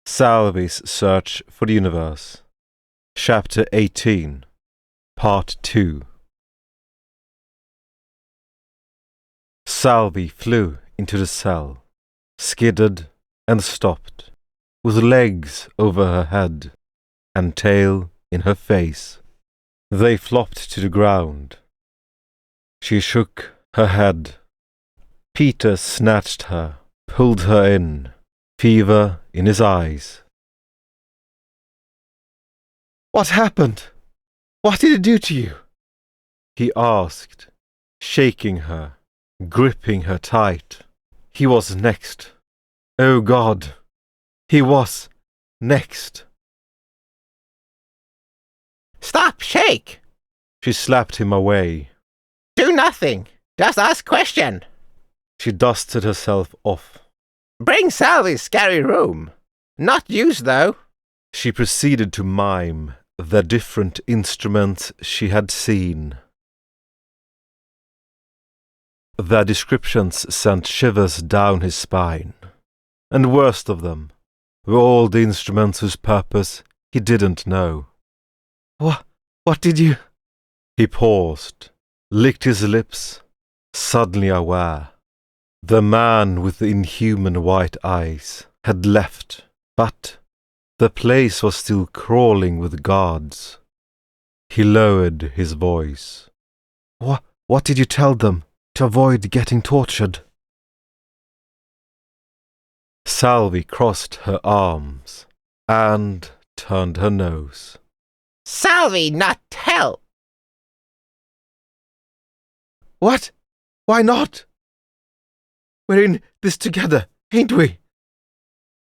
Salvi's Search for the Universe, Chapter 18, Part 2. Salvi flew into the cell, skidded and stopped, with legs over her head and tail in her face. They flopped to the ground. She shook her head. Peter snatched her, pulled her in, fever in his eyes. "What happened? What did it do to you?" he asked, shaking her, gripping her tight. He was next. Oh God, he was next. "Stop, shake!" She slapped him away. "Do nothing. Just ask question." She dusted herself off. "Bring Salvi's scary room. Not used, though." She proceeded to mime the different instruments she had seen. Their descriptions sent shivers down his spine, and worst of them were all the instruments whose purpose he didn't know. What did you—" He paused, licked his lips, suddenly aware. The man with the inhuman white eyes had left, but the place was still crawling with guards. He lowered his voice. What did you tell them to avoid getting tortured?" Salvi crossed her arms and turned her nose. "Salvi not tell." "What? Why not? We're in this together, ain't we?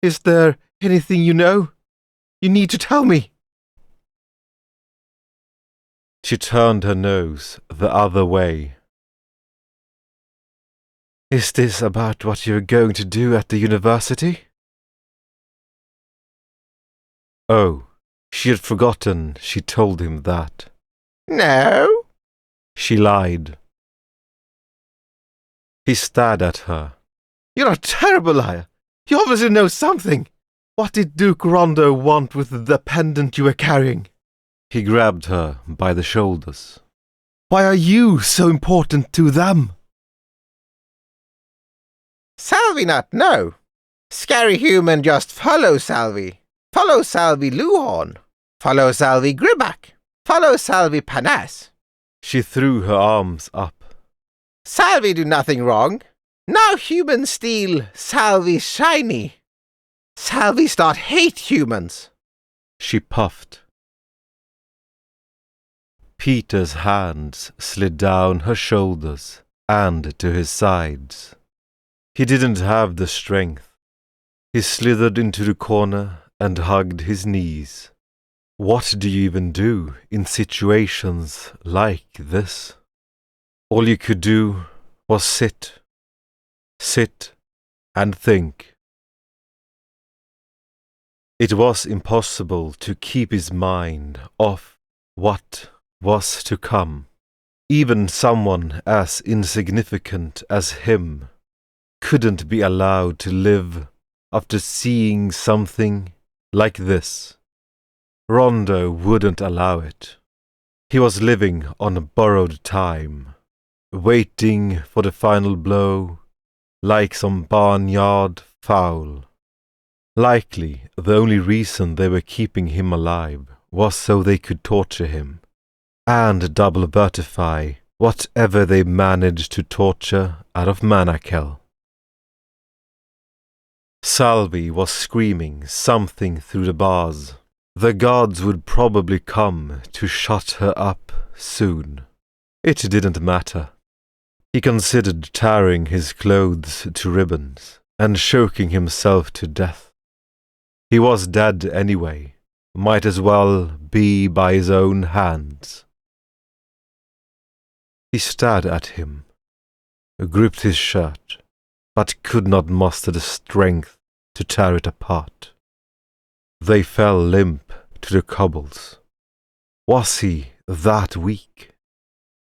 Is there anything you know? You need to tell me." She turned her nose the other way. "Is this about what you're going to do at the university?" Oh, she had forgotten she told him that. "No." She lied. He stared at her. "You're a terrible liar. You obviously know something. What did Duke Rondo want with the pendant you were carrying?" He grabbed her by the shoulders. "Why are you so important to them?" "Salvi not know. Scary human just follow Salvi. Follow Salvi Luhorn. Follow Salvi Gribak. Follow Salvi Panas." She threw her arms up. "Salvi do nothing wrong. Now humans steal Salvi shiny. Salvi start hate humans." She puffed. Peter's hands slid down her shoulders and to his sides. He didn't have the strength. He slithered into the corner and hugged his knees. What do you even do in situations like this? All you could do was sit and think. It was impossible to keep his mind off what was to come. Even someone as insignificant as him couldn't be allowed to live after seeing something like this. Rondo wouldn't allow it. He was living on borrowed time, waiting for the final blow, like some barnyard fowl. Likely the only reason they were keeping him alive was so they could torture him, and double vertify whatever they managed to torture out of Manakel. Salvi was screaming something through the bars. The guards would probably come to shut her up soon. It didn't matter. He considered tearing his clothes to ribbons and choking himself to death. He was dead anyway, might as well be by his own hands. He stared at him, gripped his shirt, but could not muster the strength to tear it apart. They fell limp to the cobbles. Was he that weak?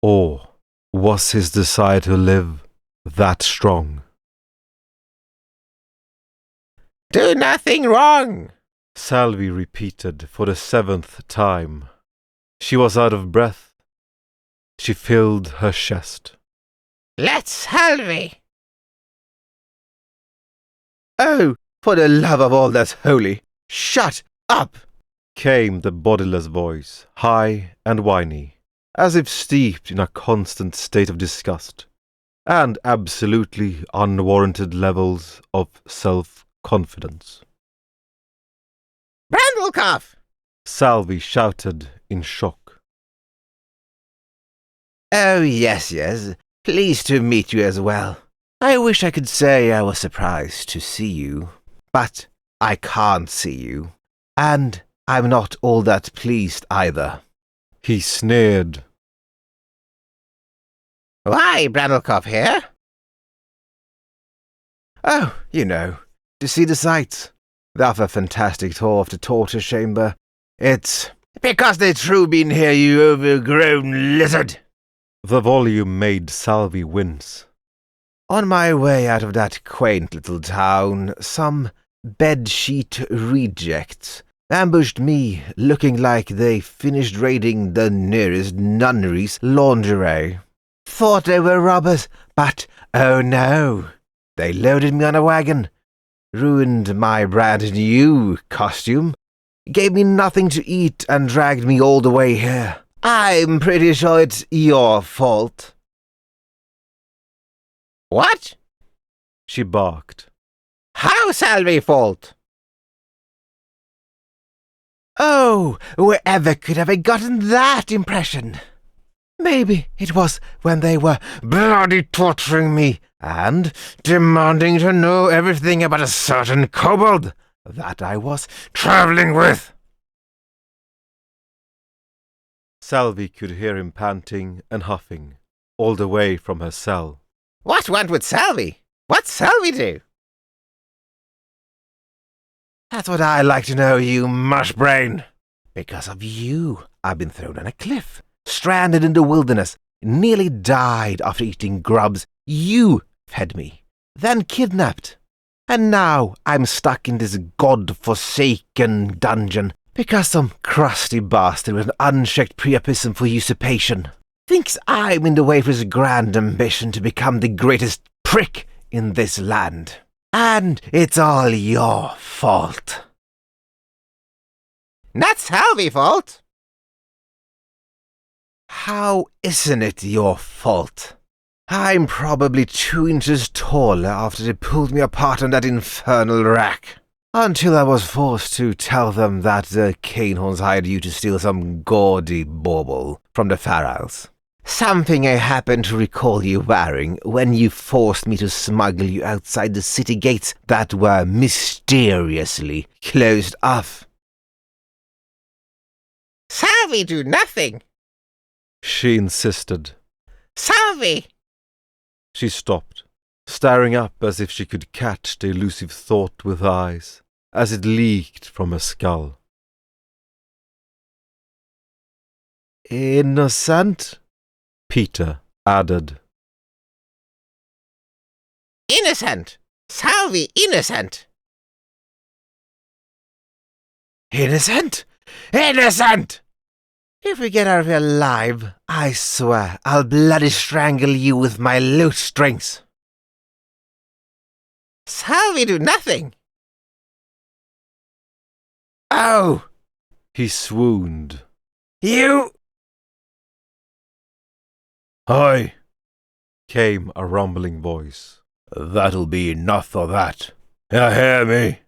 Or was his desire to live that strong? Do nothing wrong. Salvi repeated for the 7th time. She was out of breath. She filled her chest. Let Salvi. Oh, for the love of all that's holy, shut up! Came the bodiless voice, high and whiny, as if steeped in a constant state of disgust, and absolutely unwarranted levels of self-confidence. Brandlcoff! Salvi shouted in shock. Oh, yes. Pleased to meet you as well. I wish I could say I was surprised to see you, but I can't see you, and I'm not all that pleased either. He sneered. Why, Brandlcoff here? Oh, to see the sights. Have a fantastic tour of the torture chamber. It's because they true been here, you overgrown lizard. The volume made Salvi wince. On my way out of that quaint little town, some bedsheet rejects ambushed me looking like they finished raiding the nearest nunnery's lingerie. Thought they were robbers, but oh no. They loaded me on a wagon, ruined my brand new costume, gave me nothing to eat and dragged me all the way here. I'm pretty sure it's your fault. What? She barked. How Salvi's fault? Oh, wherever could have I gotten that impression? Maybe it was when they were bloody torturing me and demanding to know everything about a certain kobold that I was travelling with. Salvi could hear him panting and huffing, all the way from her cell. What went with Salvi? What's Salvi do? That's what I like to know, you mushbrain. Because of you, I've been thrown on a cliff, stranded in the wilderness, nearly died after eating grubs you fed me, then kidnapped. And now I'm stuck in this god-forsaken dungeon because some crusty bastard with an unchecked priapism for usurpation thinks I'm in the way for his grand ambition to become the greatest prick in this land. And it's all your fault. Not Salvi's fault. How isn't it your fault? I'm probably 2 inches taller after they pulled me apart on that infernal rack. Until I was forced to tell them that the Canehorns hired you to steal some gaudy bauble from the Pharaohs. Something I happened to recall you wearing when you forced me to smuggle you outside the city gates that were mysteriously closed off. Salvi do nothing. She insisted. Salvi! She stopped, staring up as if she could catch the elusive thought with her eyes, as it leaked from her skull. Innocent? Peter added. Innocent! Salvi innocent! Innocent? Innocent! If we get out of here alive, I swear I'll bloody strangle you with my lutestrings. Salvi do nothing. Oh! He swooned. You! Hi! Came a rumbling voice. That'll be enough of that. You hear me?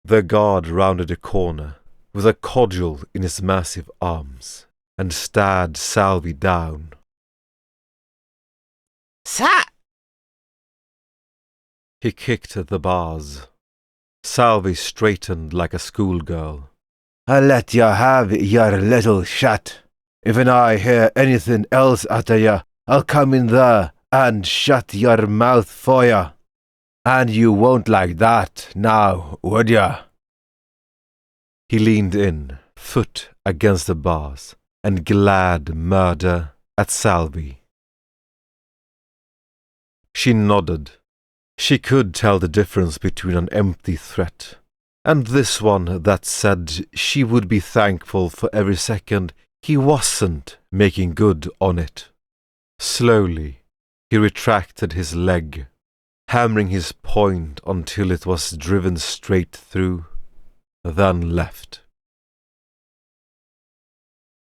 The guard rounded a corner, with a cudgel in his massive arms, and stared Salvi down. He kicked at the bars. Salvi straightened like a schoolgirl. I'll let you have your little shot. If I hear anything else after you, I'll come in there and shut your mouth for you. And you won't like that now, would ya? He leaned in, foot against the bars, and glared murder at Salvi. She nodded. She could tell the difference between an empty threat and this one that said she would be thankful for every second he wasn't making good on it. Slowly, he retracted his leg, hammering his point until it was driven straight through, then left.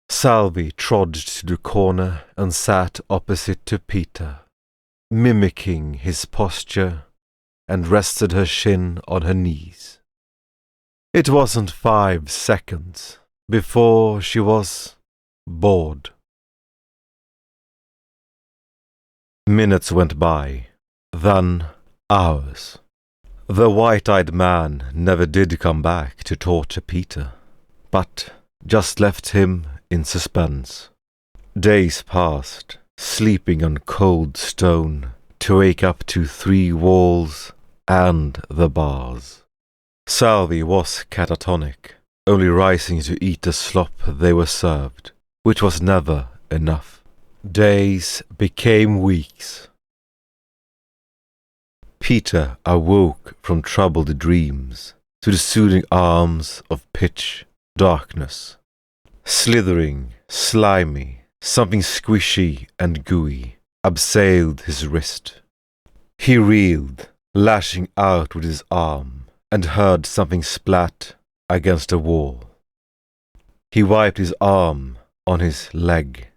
Salvi trudged to the corner and sat opposite to Peter, mimicking his posture, and rested her chin on her knees. It wasn't 5 seconds before she was bored. Minutes went by, then hours. The white-eyed man never did come back to torture Peter, but just left him in suspense. Days passed, sleeping on cold stone, to wake up to 3 walls and the bars. Salvi was catatonic, only rising to eat the slop they were served, which was never enough. Days became weeks. Peter awoke from troubled dreams to the soothing arms of pitch darkness. Slithering, slimy, something squishy and gooey abseiled his wrist. He reeled, lashing out with his arm, and heard something splat against a wall. He wiped his arm on his leg.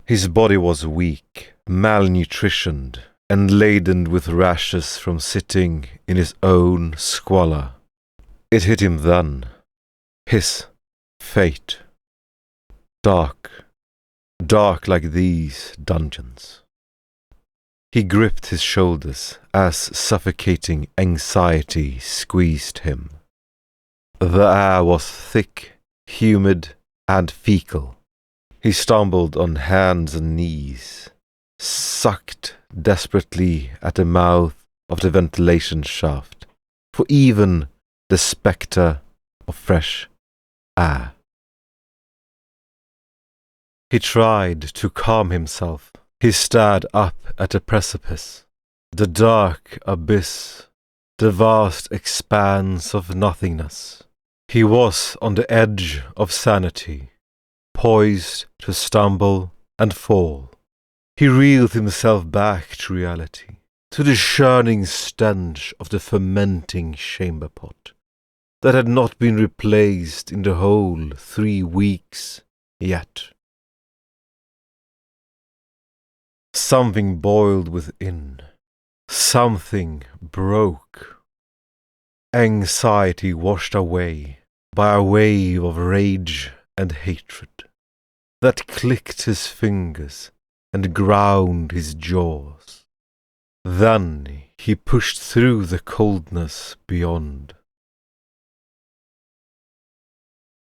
His body was weak, malnutritioned, and laden with rashes from sitting in his own squalor. It hit him then. His fate. Dark, dark like these dungeons. He gripped his shoulders as suffocating anxiety squeezed him. The air was thick, humid, and fecal. He stumbled on hands and knees, sucked desperately at the mouth of the ventilation shaft for even the spectre of fresh air. He tried to calm himself. He stared up at the precipice, the dark abyss, the vast expanse of nothingness. He was on the edge of sanity, poised to stumble and fall. He reeled himself back to reality, to the churning stench of the fermenting chamber pot that had not been replaced in the whole 3 weeks yet. Something boiled within. Something broke. Anxiety washed away by a wave of rage and hatred that clicked his fingers and ground his jaws. Then he pushed through the coldness beyond.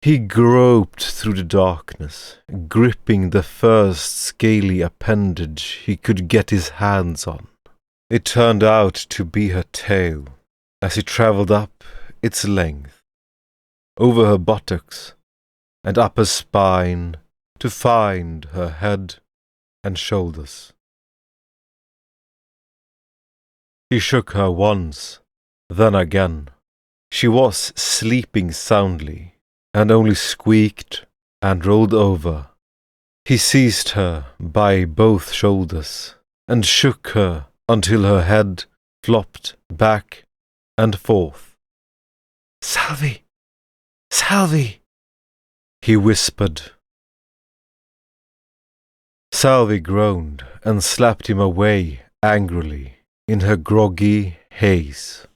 He groped through the darkness, gripping the first scaly appendage he could get his hands on. It turned out to be her tail, as he travelled up its length, over her buttocks and up her spine to find her head and shoulders. He shook her once, then again. She was sleeping soundly, and only squeaked and rolled over. He seized her by both shoulders and shook her until her head flopped back and forth. "Salvi! Salvi!" he whispered. Salvi groaned and slapped him away angrily in her groggy haze.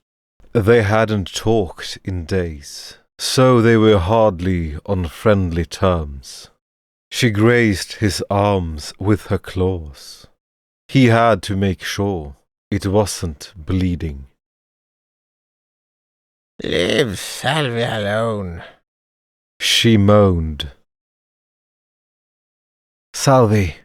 They hadn't talked in days, so they were hardly on friendly terms. She grazed his arms with her claws. He had to make sure it wasn't bleeding. "Leave Salvi alone," she moaned. "Salvi."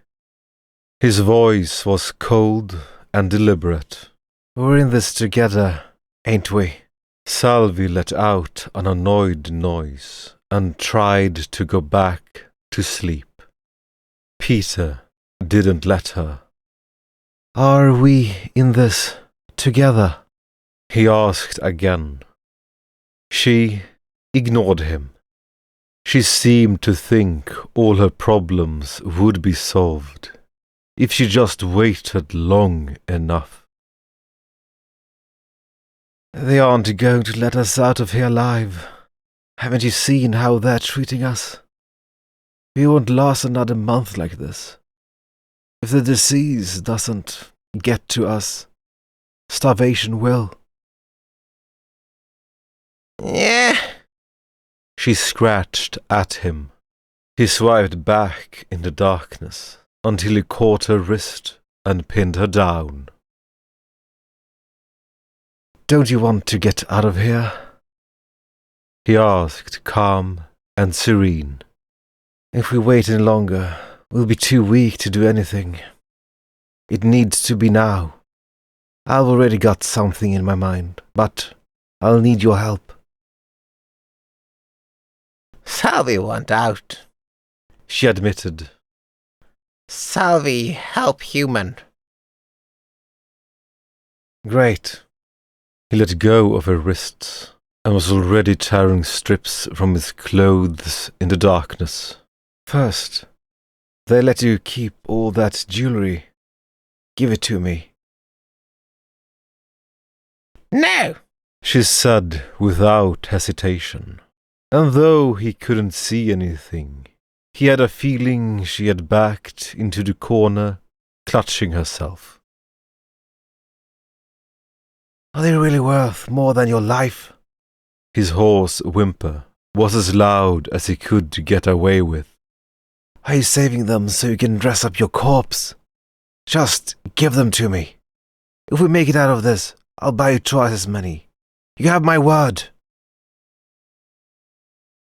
His voice was cold and deliberate. "We're in this together, ain't we?" Salvi let out an annoyed noise and tried to go back to sleep. Peter didn't let her. Are we in this together? He asked again. She ignored him. She seemed to think all her problems would be solved if she just waited long enough. They aren't going to let us out of here alive. Haven't you seen how they're treating us? We won't last another month like this. If the disease doesn't get to us, starvation will. Yeah. She scratched at him. He swiped back in the darkness until he caught her wrist and pinned her down. Don't you want to get out of here? He asked, calm and serene. If we wait any longer, we'll be too weak to do anything. It needs to be now. I've already got something in my mind, but I'll need your help. Salvi want out. She admitted. Salvi help human. Great. He let go of her wrists and was already tearing strips from his clothes in the darkness. First, they let you keep all that jewelry. Give it to me. No, She said without hesitation. And though he couldn't see anything, he had a feeling she had backed into the corner, clutching herself. Are they really worth more than your life? His hoarse whimper was as loud as he could get away with. Are you saving them so you can dress up your corpse? Just give them to me. If we make it out of this, I'll buy you twice as many. You have my word.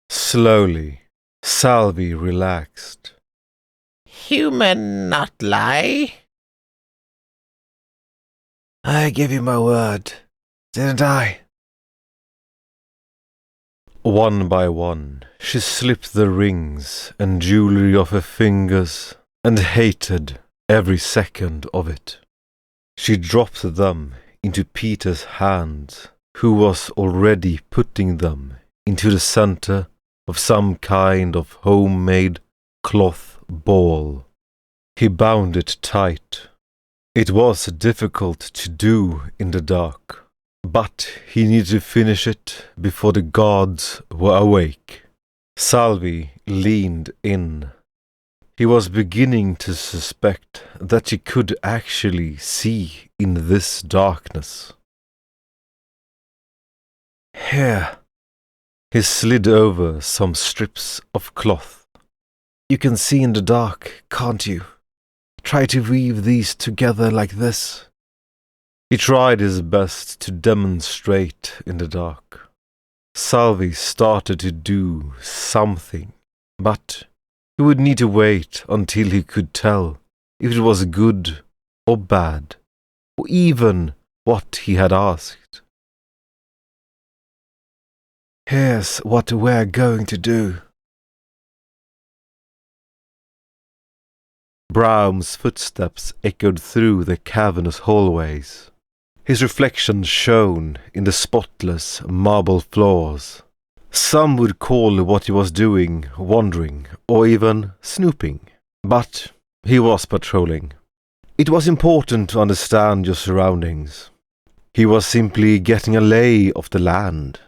Slowly, Salvi relaxed. human not lie. I give you my word, didn't I? One by one, she slipped the rings and jewelry off her fingers and hated every second of it. She dropped them into Peter's hands, who was already putting them into the center of some kind of homemade cloth ball. He bound it tight. It was difficult to do in the dark, but he needed to finish it before the gods were awake. Salvi leaned in. He was beginning to suspect that she could actually see in this darkness. Here. He slid over some strips of cloth. You can see in the dark, can't you? Try to weave these together like this. He tried his best to demonstrate in the dark. Salvi started to do something, but he would need to wait until he could tell if it was good or bad, or even what he had asked. Here's what we're going to do. Brown's footsteps echoed through the cavernous hallways. His reflection shone in the spotless marble floors. Some would call what he was doing wandering, or even snooping. But he was patrolling. It was important to understand your surroundings. He was simply getting a lay of the land.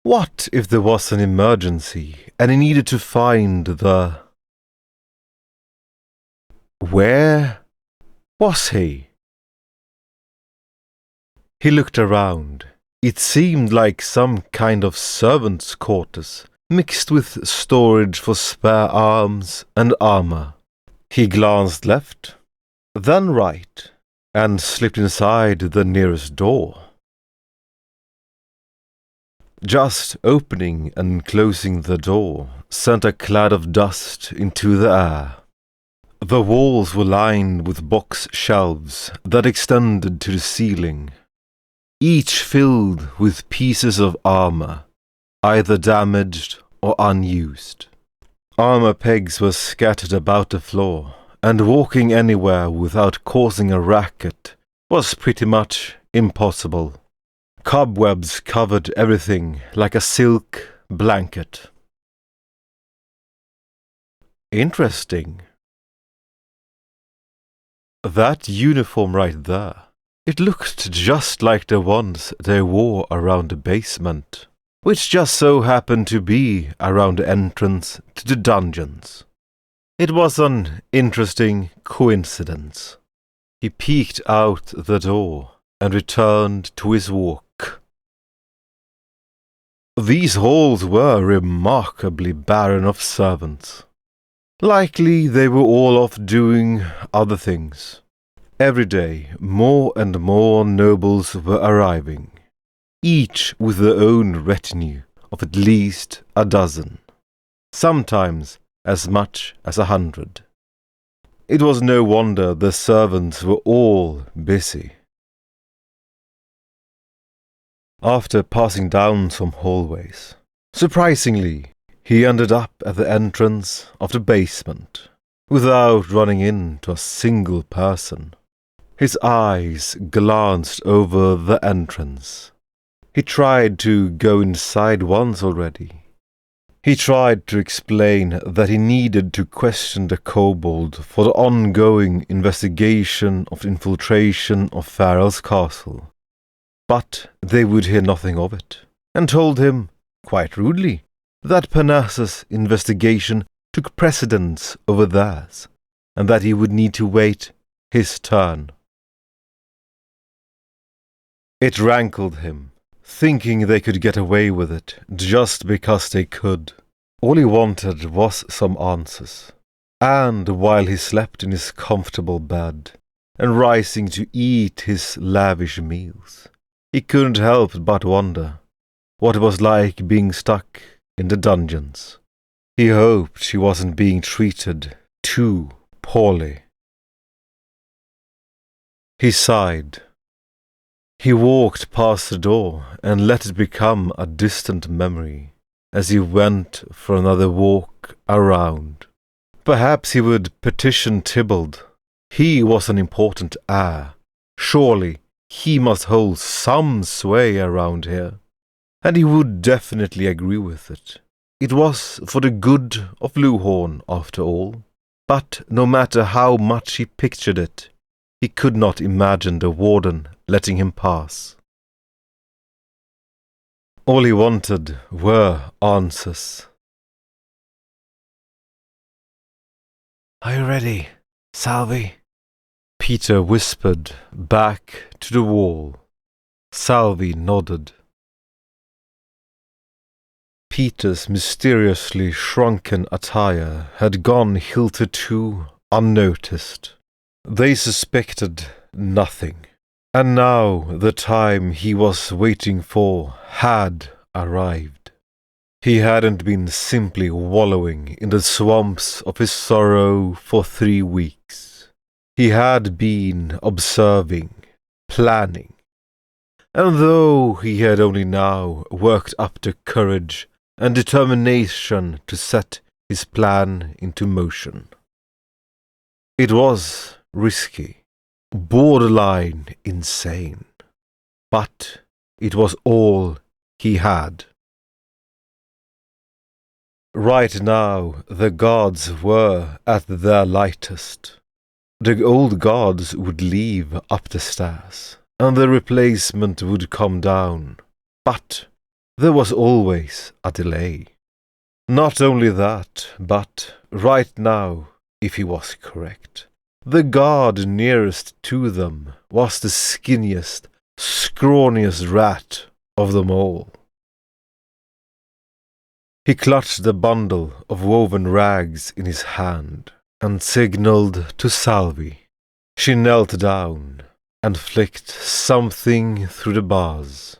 What if there was an emergency and he needed to find the... Where was he? He looked around. It seemed like some kind of servants' quarters, mixed with storage for spare arms and armor. He glanced left, then right, and slipped inside the nearest door. Just opening and closing the door sent a cloud of dust into the air. The walls were lined with box shelves that extended to the ceiling, each filled with pieces of armor, either damaged or unused. Armor pegs were scattered about the floor, and walking anywhere without causing a racket was pretty much impossible. Cobwebs covered everything like a silk blanket. Interesting. That uniform right there, it looked just like the ones they wore around the basement, which just so happened to be around the entrance to the dungeons. It was an interesting coincidence. He peeked out the door and returned to his walk. These halls were remarkably barren of servants. Likely they were all off doing other things. Every day, more and more nobles were arriving, each with their own retinue of at least a dozen, sometimes as much as 100. It was no wonder the servants were all busy. After passing down some hallways, surprisingly, he ended up at the entrance of the basement, without running into a single person. His eyes glanced over the entrance. He tried to go inside once already. He tried to explain that he needed to question the kobold for the ongoing investigation of infiltration of Farrell's castle. But they would hear nothing of it, and told him, quite rudely, that Parnassus' investigation took precedence over theirs, and that he would need to wait his turn. It rankled him, thinking they could get away with it just because they could. All he wanted was some answers, and while he slept in his comfortable bed, and rising to eat his lavish meals, he couldn't help but wonder what it was like being stuck in the dungeons. He hoped she wasn't being treated too poorly. He sighed. He walked past the door and let it become a distant memory as he went for another walk around. Perhaps he would petition Tybalt. He was an important heir. Surely he must hold some sway around here, and he would definitely agree with it. It was for the good of Luhorn, after all. But no matter how much he pictured it, he could not imagine the warden letting him pass. All he wanted were answers. "Are you ready, Salvi?" Peter whispered back to the wall. Salvi nodded. Peter's mysteriously shrunken attire had gone hitherto unnoticed. They suspected nothing, and now the time he was waiting for had arrived. He hadn't been simply wallowing in the swamps of his sorrow for 3 weeks. He had been observing, planning, and though he had only now worked up the courage and determination to set his plan into motion. It was risky, borderline insane, but it was all he had. Right now the gods were at their lightest. The old gods would leave up the stairs, and the replacement would come down, but there was always a delay. Not only that, but right now, if he was correct, the god nearest to them was the skinniest, scrawniest rat of them all. He clutched the bundle of woven rags in his hand and signalled to Salvi. She knelt down and flicked something through the bars.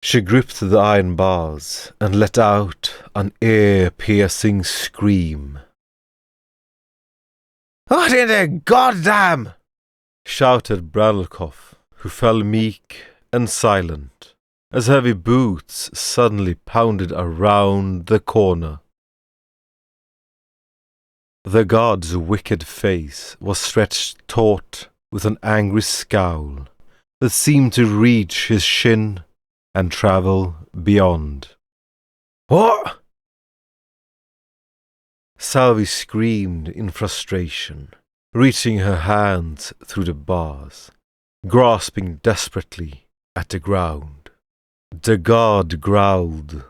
She gripped the iron bars and let out an ear-piercing scream. "What in the goddamn?" shouted Brandalkoff, who fell meek and silent, as heavy boots suddenly pounded around the corner. The god's wicked face was stretched taut with an angry scowl that seemed to reach his shin and travel beyond. What? Salvi screamed in frustration, reaching her hands through the bars, grasping desperately at the ground. The god growled.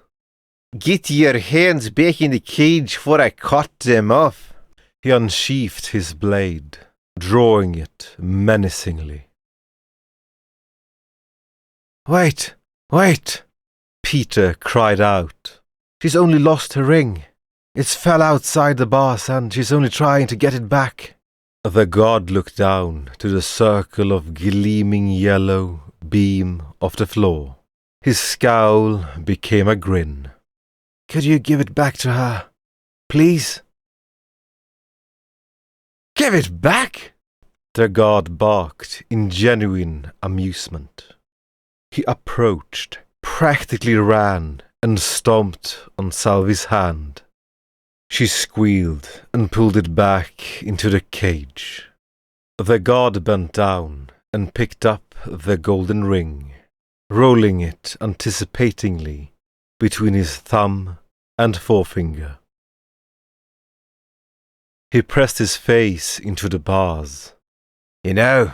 Get your hands back in the cage before I cut them off. He unsheathed his blade, drawing it menacingly. Wait, wait, Peter cried out. she's only lost her ring. It's fell outside the bars and she's only trying to get it back. The god looked down to the circle of gleaming yellow beam of the floor. His scowl became a grin. Could you give it back to her, please? Give it back? The god barked in genuine amusement. He approached, practically ran, and stomped on Salvi's hand. She squealed and pulled it back into the cage. The god bent down and picked up the golden ring, rolling it anticipatingly between his thumb and forefinger. He pressed his face into the bars. You know,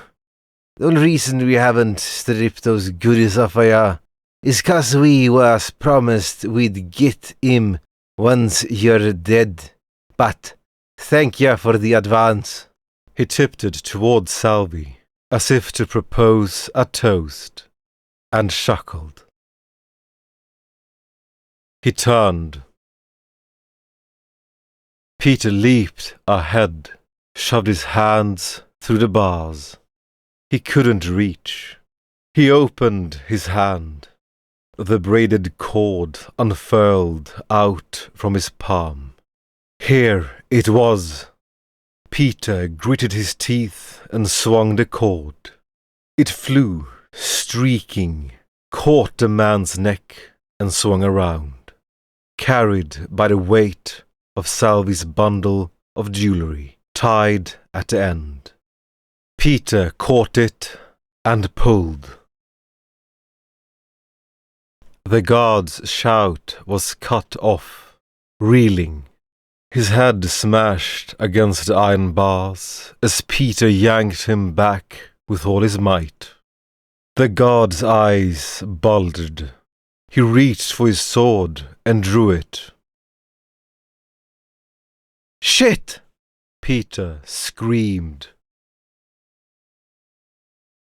the only reason we haven't stripped those goodies off of ya is 'cause we was promised we'd get him once you're dead. But thank ya for the advance. He tiptoed towards Salvi, as if to propose a toast, and chuckled. He turned. Peter leaped ahead, shoved his hands through the bars. He couldn't reach. He opened his hand. The braided cord unfurled out from his palm. Here it was. Peter gritted his teeth and swung the cord. It flew, streaking, caught the man's neck and swung around, carried by the weight of Salvi's bundle of jewelry, tied at the end. Peter caught it and pulled. The god's shout was cut off, reeling. His head smashed against the iron bars as Peter yanked him back with all his might. The god's eyes bulged. He reached for his sword and drew it. Shit! Peter screamed.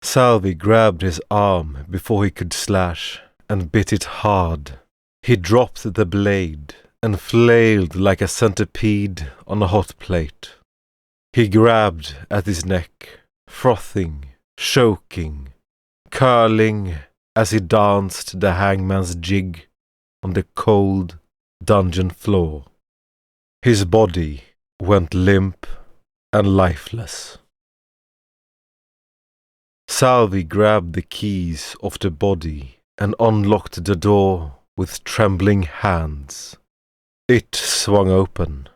Salvi grabbed his arm before he could slash and bit it hard. He dropped the blade and flailed like a centipede on a hot plate. He grabbed at his neck, frothing, choking, curling as he danced the hangman's jig on the cold dungeon floor. His body went limp and lifeless. Salvi grabbed the keys off the body and unlocked the door with trembling hands. It swung open.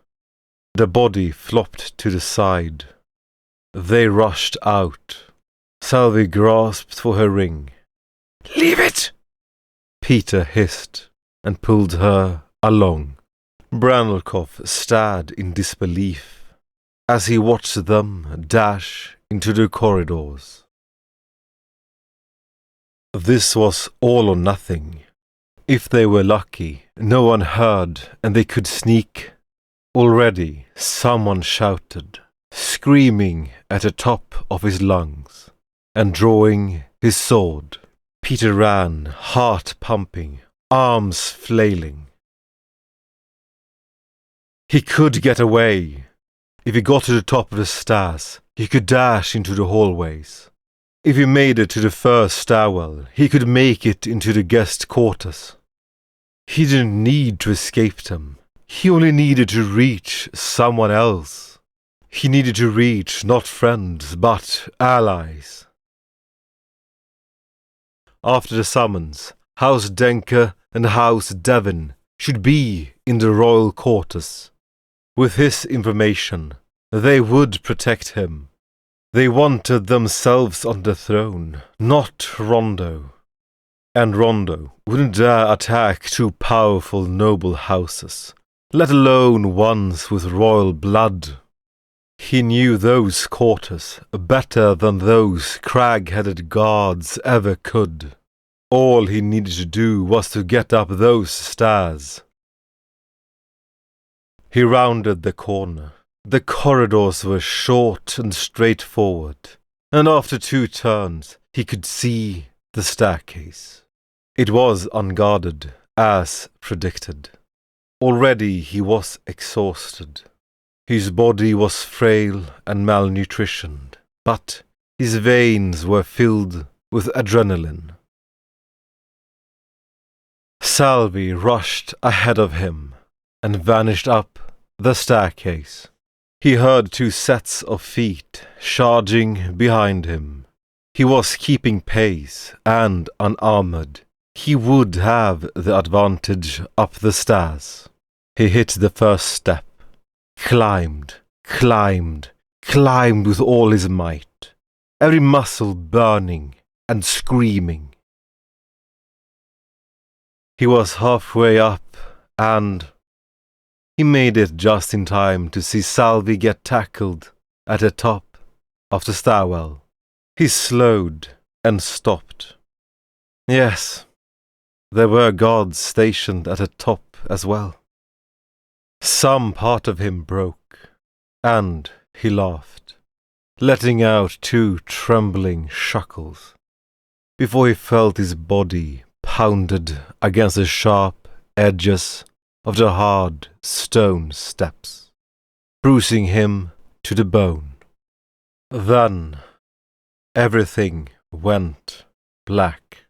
The body flopped to the side. They rushed out. Salvi grasped for her ring. Leave it! Peter hissed and pulled her along. Branelkoff stared in disbelief as he watched them dash into the corridors. This was all or nothing. If they were lucky, no one heard and they could sneak. Already someone shouted, screaming at the top of his lungs, and drawing his sword. Peter ran, heart pumping, arms flailing. He could get away. If he got to the top of the stairs, he could dash into the hallways. If he made it to the first stairwell, he could make it into the guest quarters. He didn't need to escape them. He only needed to reach someone else. He needed to reach not friends, but allies. After the summons, House Denke and House Devon should be in the royal quarters. With his information, they would protect him. They wanted themselves on the throne, not Rondo. And Rondo wouldn't dare attack two powerful noble houses, let alone ones with royal blood. He knew those quarters better than those crag-headed guards ever could. All he needed to do was to get up those stairs. He rounded the corner. The corridors were short and straightforward, and after 2 turns he could see the staircase. It was unguarded, as predicted. Already he was exhausted. His body was frail and malnutritioned, but his veins were filled with adrenaline. Salvi rushed ahead of him and vanished up the staircase. He heard 2 sets of feet charging behind him. He was keeping pace, and unarmored, he would have the advantage up the stairs. He hit the first step, climbed with all his might, every muscle burning and screaming. He was halfway up, and he made it just in time to see Salvi get tackled at the top of the stairwell. He slowed and stopped. Yes, there were guards stationed at the top as well. Some part of him broke, and he laughed, letting out 2 trembling chuckles, before he felt his body pounded against the sharp edges of the hard stone steps, bruising him to the bone. Then everything went black.